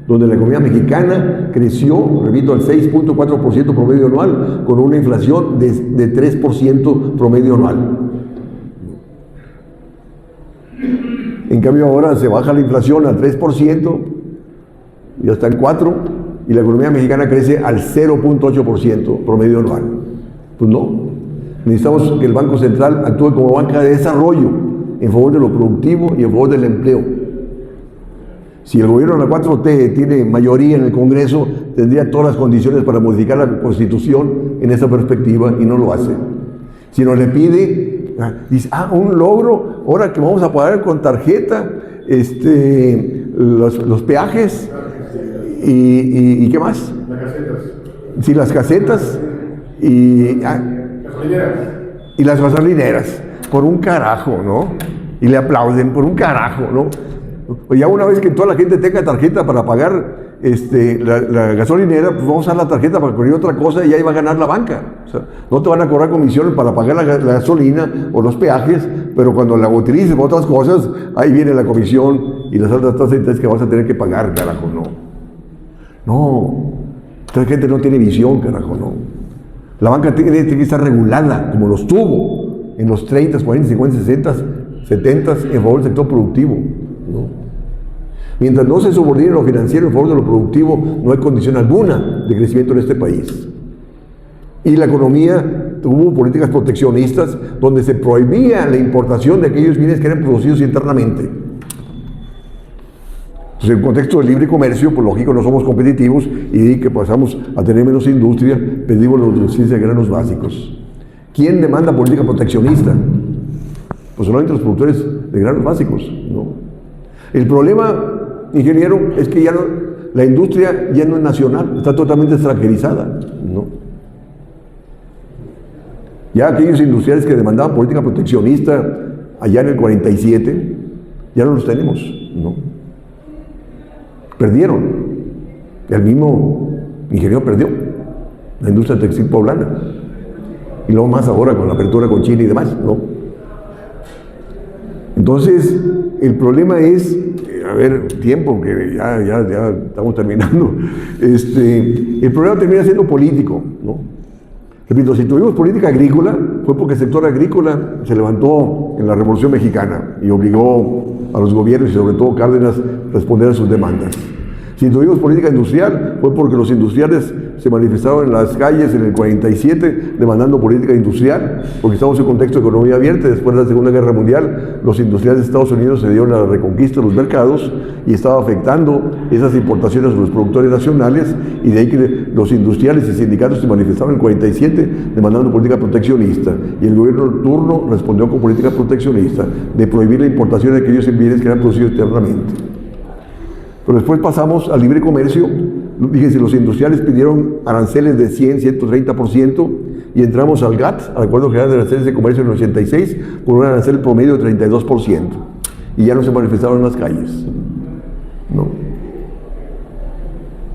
donde la economía mexicana creció, repito, al 6.4% promedio anual, con una inflación de 3% promedio anual. En cambio ahora se baja la inflación al 3%, ya está en 4%, y la economía mexicana crece al 0.8% promedio anual. Pues no, necesitamos que el Banco Central actúe como banca de desarrollo, en favor de lo productivo y en favor del empleo. Si el gobierno de la 4T tiene mayoría en el Congreso, tendría todas las condiciones para modificar la Constitución en esa perspectiva y no lo hace. Si no le pide, dice, un logro, ahora que vamos a pagar con tarjeta los peajes y ¿qué más? Las casetas. Sí, las casetas y las gasolineras, por un carajo, ¿no? Y le aplauden por un carajo, ¿no? Ya una vez que toda la gente tenga tarjeta para pagar la gasolinera, pues vamos a usar la tarjeta para cubrir otra cosa y ahí va a ganar la banca. O sea, no te van a cobrar comisiones para pagar la gasolina o los peajes, pero cuando la utilices para otras cosas, ahí viene la comisión y las altas tasas de interés que vas a tener que pagar, carajo, no. No, esta gente no tiene visión, carajo, no. La banca tiene que estar regulada, como lo estuvo en los 30, 40, 50, 60, 70 en favor del sector productivo, ¿no? Mientras no se subordine lo financiero en favor de lo productivo, no hay condición alguna de crecimiento en este país. Y la economía tuvo políticas proteccionistas donde se prohibía la importación de aquellos bienes que eran producidos internamente. Entonces, en el contexto del libre comercio, pues lógico, no somos competitivos y que pasamos a tener menos industria, pedimos la autosuficiencia de granos básicos. ¿Quién demanda política proteccionista? Pues solamente los productores de granos básicos, ¿no? El problema, ingeniero, es que ya no, la industria ya no es nacional, está totalmente extranjerizada, ¿no? Ya aquellos industriales que demandaban política proteccionista allá en el 47, Ya no los tenemos, ¿no? Perdieron. El mismo ingeniero perdió la industria textil poblana. Y luego más ahora con la apertura con China y demás, ¿no? Entonces, el problema es, a ver, tiempo, que ya estamos terminando. El problema termina siendo político, ¿no? Repito, si tuvimos política agrícola, fue porque el sector agrícola se levantó en la Revolución Mexicana y obligó a los gobiernos y sobre todo Cárdenas a responder a sus demandas. Si tuvimos política industrial, fue porque los industriales se manifestaron en las calles en el 47 demandando política industrial, porque estamos en un contexto de economía abierta. Después de la Segunda Guerra Mundial, los industriales de Estados Unidos se dieron a la reconquista de los mercados y estaba afectando esas importaciones a los productores nacionales, y de ahí que los industriales y sindicatos se manifestaron en el 47 demandando política proteccionista, y el gobierno turno respondió con política proteccionista de prohibir la importación de aquellos bienes que eran producidos internamente. Pero después pasamos al libre comercio. Fíjense, los industriales pidieron aranceles de 100, 130%, y entramos al GATT, al Acuerdo General de Aranceles de Comercio, en el 86, con un arancel promedio de 32%. Y ya no se manifestaron en las calles, ¿no?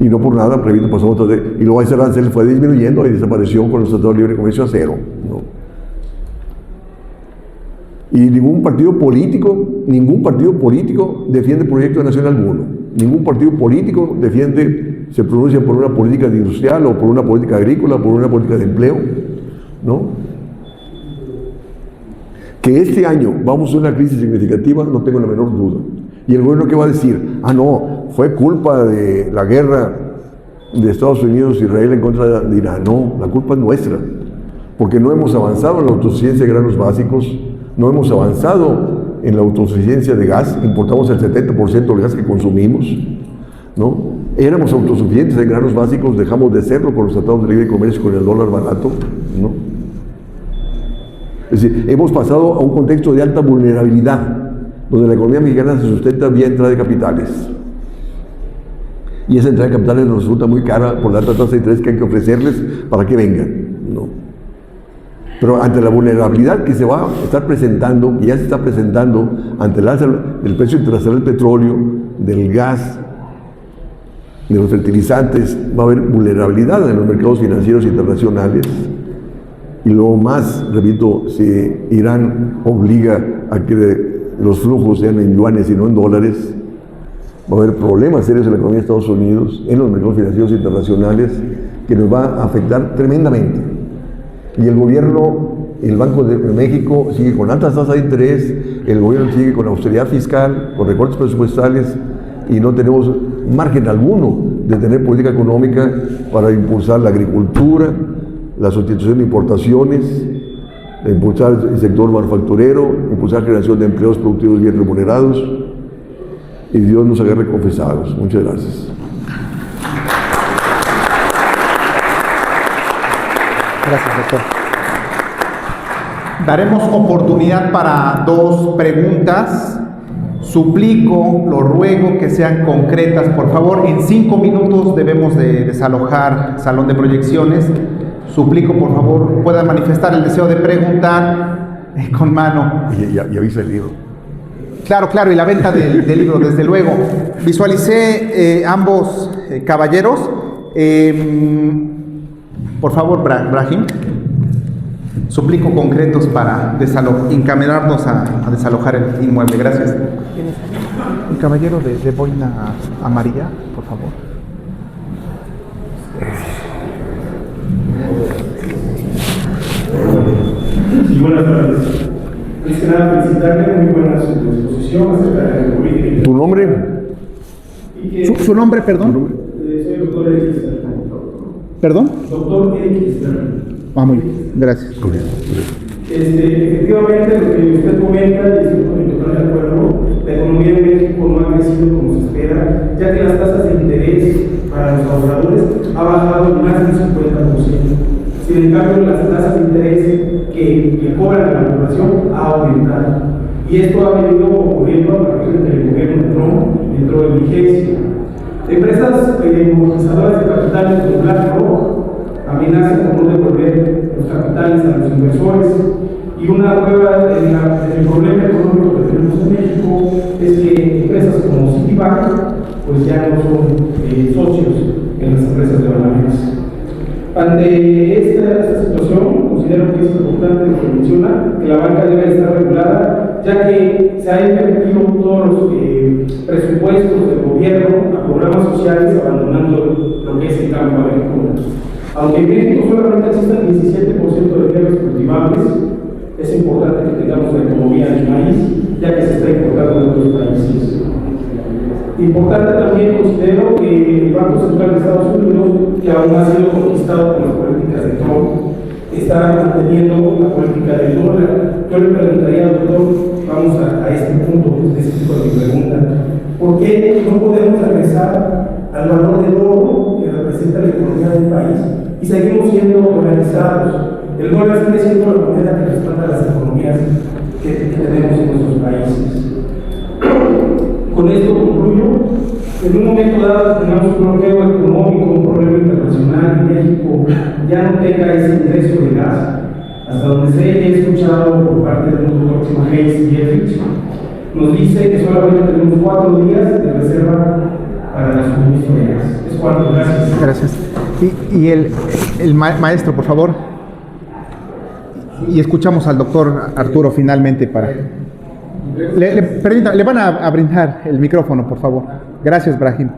Y no por nada, previo pasamos y luego ese arancel fue disminuyendo y desapareció con el Tratado de Libre Comercio a cero, ¿no? Y ningún partido político defiende proyecto de nación alguno. Ningún partido político se pronuncia por una política industrial o por una política agrícola o por una política de empleo, ¿no? Que este año vamos a una crisis significativa, no tengo la menor duda. ¿Y el gobierno qué va a decir? No, fue culpa de la guerra de Estados Unidos e Israel en contra de Irán. No, la culpa es nuestra, porque no hemos avanzado en la autosuficiencia de granos básicos, no hemos avanzado en la autosuficiencia de gas, importamos el 70% del gas que consumimos, ¿no? Éramos autosuficientes en granos básicos, dejamos de serlo con los tratados de libre comercio, con el dólar barato, ¿no? Es decir, hemos pasado a un contexto de alta vulnerabilidad, donde la economía mexicana se sustenta vía entrada de capitales. Y esa entrada de capitales nos resulta muy cara por la alta tasa de interés que hay que ofrecerles para que vengan, ¿no? Pero ante la vulnerabilidad que se va a estar presentando, que ya se está presentando ante el alza del precio internacional del petróleo, del gas, de los fertilizantes, va a haber vulnerabilidad en los mercados financieros internacionales. Y luego más, repito, si Irán obliga a que los flujos sean en yuanes y no en dólares, va a haber problemas serios en la economía de Estados Unidos, en los mercados financieros internacionales, que nos va a afectar tremendamente. Y el gobierno, el Banco de México sigue con altas tasas de interés, el gobierno sigue con austeridad fiscal, con recortes presupuestales, y no tenemos margen alguno de tener política económica para impulsar la agricultura, la sustitución de importaciones, impulsar el sector manufacturero, impulsar la generación de empleos productivos bien remunerados, y Dios nos agarre confesados. Muchas gracias.
Gracias, doctor.
Daremos oportunidad para 2 preguntas. Suplico, lo ruego que sean concretas, por favor. En 5 minutos debemos de desalojar salón de proyecciones. Suplico, por favor, puedan manifestar el deseo de preguntar con mano.
Y avisa el libro.
Claro, y la venta del libro, desde luego. Visualicé ambos caballeros. Por favor, Brahim, suplico concretos para encaminarnos a desalojar el inmueble. Gracias.
El caballero de boina amarilla, por favor.
Sí, buenas tardes. Es que nada, felicitarle, muy buena su exposición acerca de la política.
¿Tu nombre?
¿Su nombre, perdón?
Soy el doctor X.
¿Perdón?
Doctor X.
Muy bien, gracias.
Efectivamente, lo que usted comenta, y estoy totalmente de acuerdo, la economía en México no ha crecido como se espera, ya que las tasas de interés para los ahorradores ha bajado más del 50%. Sin embargo, las tasas de interés que cobran a la población ha aumentado. Y esto ha venido ocurriendo a partir de que el gobierno de Trump entró en vigencia. Empresas movilizadoras de capitales como BlackRock amenazan con no devolver los capitales a los inversores. Y una prueba del problema económico que tenemos en México es pues ya no son socios en las empresas de Banamex. Ante esta situación, considero que es importante lo que menciona, que la banca debe estar regulada, ya que se ha invertido todos los presupuestos del gobierno a programas sociales, abandonando lo que es el campo agrícola. Aunque en México solamente existen 17% de tierras cultivables, es importante que tengamos una economía del maíz, ya que se está importando de otros países. Importante también considero que el Banco Central de Estados Unidos, que aún ha sido conquistado por las políticas de Trump, está manteniendo la política del dólar. Yo le preguntaría, doctor, vamos a este punto específico de mi pregunta, ¿por qué no podemos regresar al valor del oro que representa la economía del país y seguimos siendo organizados? El dólar sigue siendo la moneda que respalda las economías que tenemos en nuestros países. Con esto concluyo. En un momento dado tenemos un bloqueo económico, un problema internacional y México ya no tenga ese ingreso de gas. Hasta donde he escuchado por parte del doctor Hayes y Jeffrich, nos dice que solamente tenemos 4 días de reserva para el suministro de gas. Es cuanto, gracias.
Gracias. Y el maestro, por favor. Y escuchamos al doctor Arturo finalmente para... Le van a brindar el micrófono, por favor. Gracias, Brahim.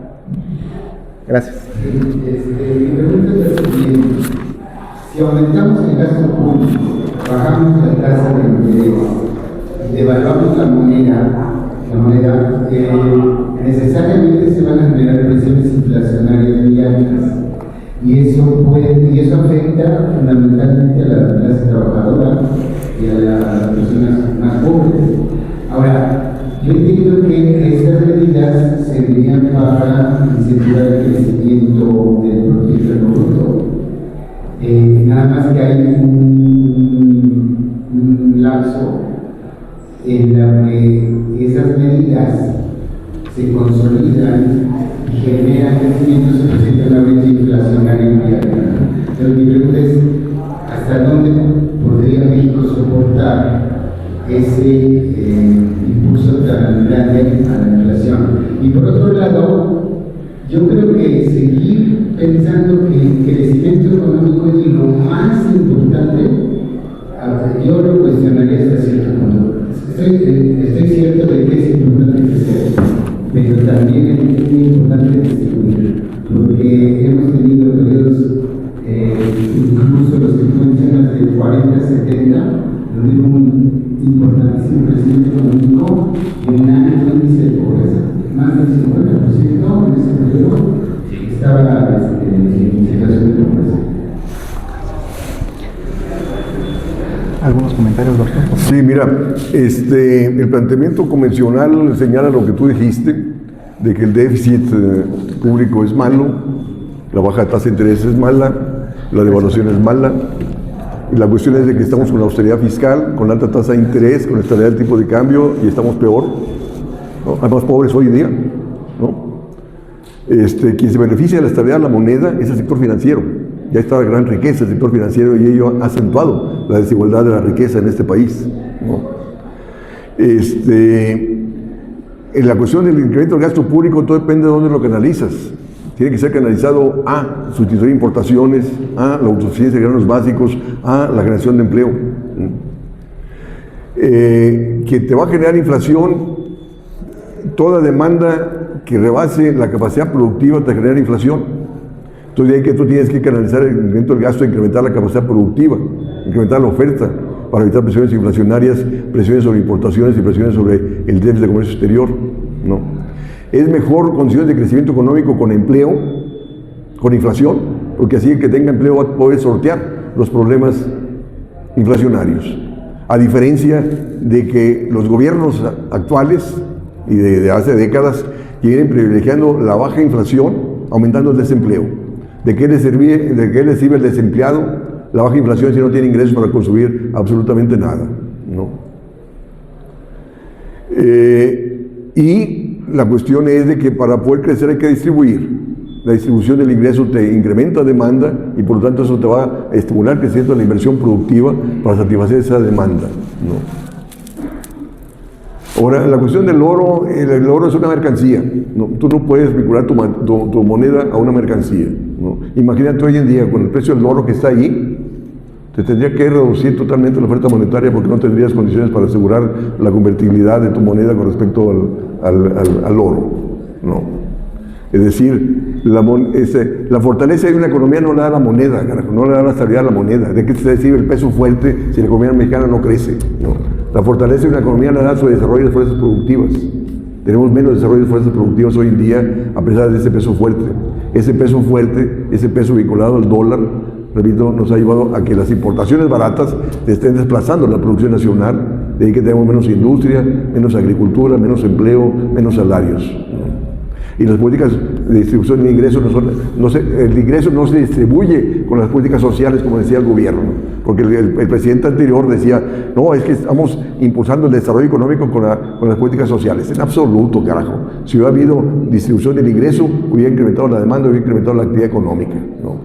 Gracias.
Mi pregunta es la siguiente. Si aumentamos el gasto público, bajamos la tasa de interés, devaluamos la moneda, necesariamente se van a generar presiones inflacionarias muy altas. Y eso afecta fundamentalmente a la clase trabajadora y a las personas más pobres. Ahora, yo entiendo que estas medidas servirían para incentivar el crecimiento del Producto Interno Bruto. Nada más que hay un lapso en la que esas medidas se consolidan y generan crecimiento, se presenta una brecha inflacionaria muy alta. Pero mi pregunta es, ¿hasta dónde podría México soportar ese impulso tan grande a la inflación? Y por otro lado, yo creo que seguir pensando que el crecimiento económico es lo más importante, yo lo cuestionaría hasta cierto punto. Estoy cierto de que es importante crecer, pero también es muy importante distribuir, porque hemos tenido periodos, incluso los que tú mencionas de 40 a 70, donde hubo un importantísimo crecimiento económico y un alto índice de pobreza. Más del 50% en ese periodo estaba en situación de pobreza.
¿Algunos comentarios, doctor?
Sí, mira, el planteamiento convencional señala lo que tú dijiste, de que el déficit público es malo, la baja tasa de interés es mala, la devaluación es mala, y la cuestión es de que estamos con la austeridad fiscal, con alta tasa de interés, con estabilidad del tipo de cambio, y estamos peor, ¿no? Hay más pobres hoy en día, ¿no? Quien se beneficia de la estabilidad de la moneda es el sector financiero. Ya está la gran riqueza del sector financiero y ello ha acentuado la desigualdad de la riqueza en este país, ¿no? En la cuestión del incremento del gasto público, todo depende de dónde lo canalizas. Tiene que ser canalizado a sustituir importaciones, a la autosuficiencia de granos básicos, a la generación de empleo. Que te va a generar inflación, toda demanda que rebase la capacidad productiva te genera inflación. Entonces, de ahí que tú tienes que canalizar el incremento del gasto, incrementar la capacidad productiva, incrementar la oferta para evitar presiones inflacionarias, presiones sobre importaciones y presiones sobre el déficit de comercio exterior, ¿no? Es mejor condiciones de crecimiento económico con empleo, con inflación, porque así el que tenga empleo va a poder sortear los problemas inflacionarios. A diferencia de que los gobiernos actuales y de hace décadas vienen privilegiando la baja inflación, aumentando el desempleo. ¿De qué le sirve el desempleado la baja inflación si no tiene ingresos para consumir absolutamente nada, ¿no? Y la cuestión es de que para poder crecer hay que distribuir. La distribución del ingreso te incrementa demanda y por lo tanto eso te va a estimular el crecimiento de la inversión productiva para satisfacer esa demanda, ¿no? Ahora, la cuestión del oro, el oro es una mercancía, ¿no? Tú no puedes vincular tu moneda a una mercancía, ¿no? Imagínate hoy en día, con el precio del oro que está ahí, te tendría que reducir totalmente la oferta monetaria porque no tendrías condiciones para asegurar la convertibilidad de tu moneda con respecto al oro, ¿no? Es decir, la fortaleza de una economía no la da la moneda, carajo, no le da la estabilidad a la moneda. ¿De qué se sirve el peso fuerte si la economía mexicana no crece? ¿No? La fortaleza de una economía la da su desarrollo de fuerzas productivas. Tenemos menos desarrollo de fuerzas productivas hoy en día a pesar de ese peso fuerte. Ese peso fuerte, ese peso vinculado al dólar, repito, nos ha llevado a que las importaciones baratas estén desplazando la producción nacional, de ahí que tenemos menos industria, menos agricultura, menos empleo, menos salarios, ¿no? Y las políticas de distribución de ingresos el ingreso no se distribuye con las políticas sociales como decía el gobierno, porque el presidente anterior decía, no, es que estamos impulsando el desarrollo económico con las políticas sociales. En absoluto, carajo. Si hubiera habido distribución del ingreso, hubiera incrementado la demanda, hubiera incrementado la actividad económica, ¿no?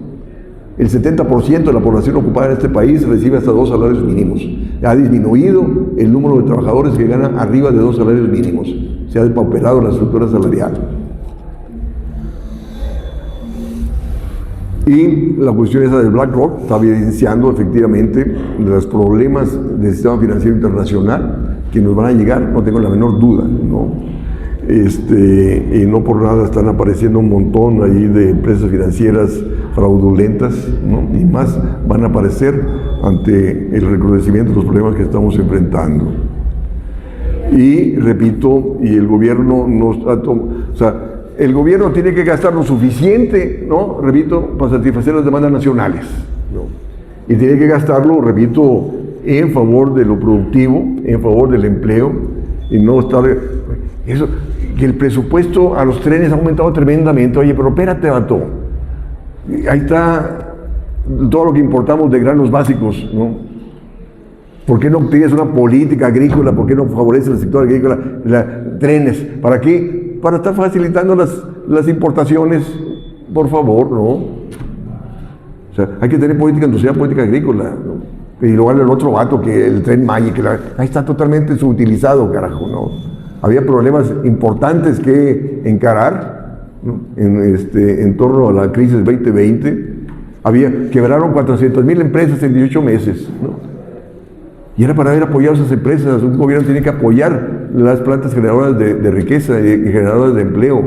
El 70% de la población ocupada en este país recibe hasta 2 salarios mínimos. Ha disminuido el número de trabajadores que ganan arriba de 2 salarios mínimos. Se ha depauperado la estructura salarial. Y la cuestión esa del BlackRock está evidenciando efectivamente los problemas del sistema financiero internacional que nos van a llegar, no tengo la menor duda, ¿no? Y no por nada están apareciendo un montón ahí de empresas financieras fraudulentas, ¿no? Y más van a aparecer ante el recrudecimiento de los problemas que estamos enfrentando. Y repito, y el gobierno nos ha tomado, o sea, el gobierno tiene que gastar lo suficiente, ¿no? Repito, para satisfacer las demandas nacionales, ¿no? Y tiene que gastarlo, repito, en favor de lo productivo, en favor del empleo, y no estar... Eso, que el presupuesto a los trenes ha aumentado tremendamente. Oye, pero espérate, vato. Ahí está todo lo que importamos de granos básicos, ¿no? ¿Por qué no tienes una política agrícola? ¿Por qué no favoreces el sector agrícola? Trenes, ¿para qué? Para estar facilitando las importaciones, por favor, ¿no? O sea, hay que tener política industrial, política agrícola, ¿no? Y luego el otro vato, que el Tren Maya, ahí está totalmente subutilizado, carajo, ¿no? Había problemas importantes que encarar, ¿no? En torno a la crisis 2020. Quebraron 400,000 empresas en 18 meses, ¿no? Y era para haber apoyado a esas empresas. Un gobierno tiene que apoyar las plantas generadoras de riqueza y generadoras de empleo.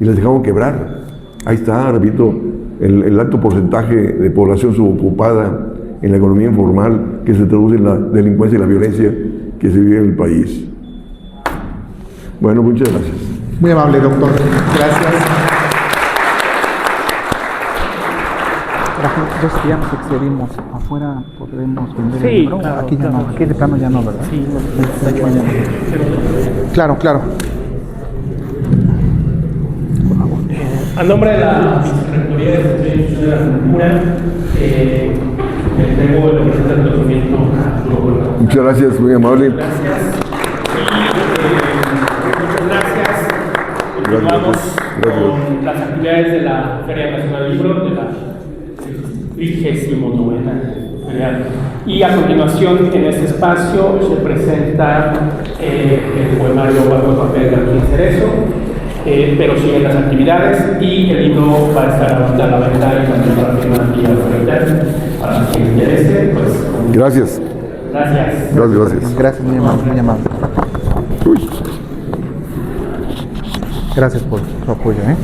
Y las dejamos quebrar. Ahí está, repito, el alto porcentaje de población subocupada en la economía informal que se traduce en la delincuencia y la violencia que se vive en el país. Bueno, muchas gracias.
Muy amable, doctor. Gracias.
Ya nos excedimos. Afuera podremos vender
Sí,
el libro.
claro,
Aquí ya
claro.
no. Aquí de plano ya no, ¿verdad?
Sí,
Claro, claro.
a nombre de la Vicerrectoría de Gestión y Difusión de la Cultura, le entrego el presente reconocimiento a Arturo Huerta.
Muchas gracias, muy amable.
Gracias. Muchas gracias. Continuamos con las actividades de la Feria Nacional del Libro, de la 39ª Feria. Y a continuación, en este espacio, se presenta el poemario Bajo el papel de Joaquín Cerezo, pero siguen las actividades y el libro va a estar a la venta y también para firmar y autorizar. Para quien interese, pues.
Gracias.
Gracias.
Gracias.
Gracias, muy amable, muy amable.
Uy.
Gracias por su apoyo, ¿eh?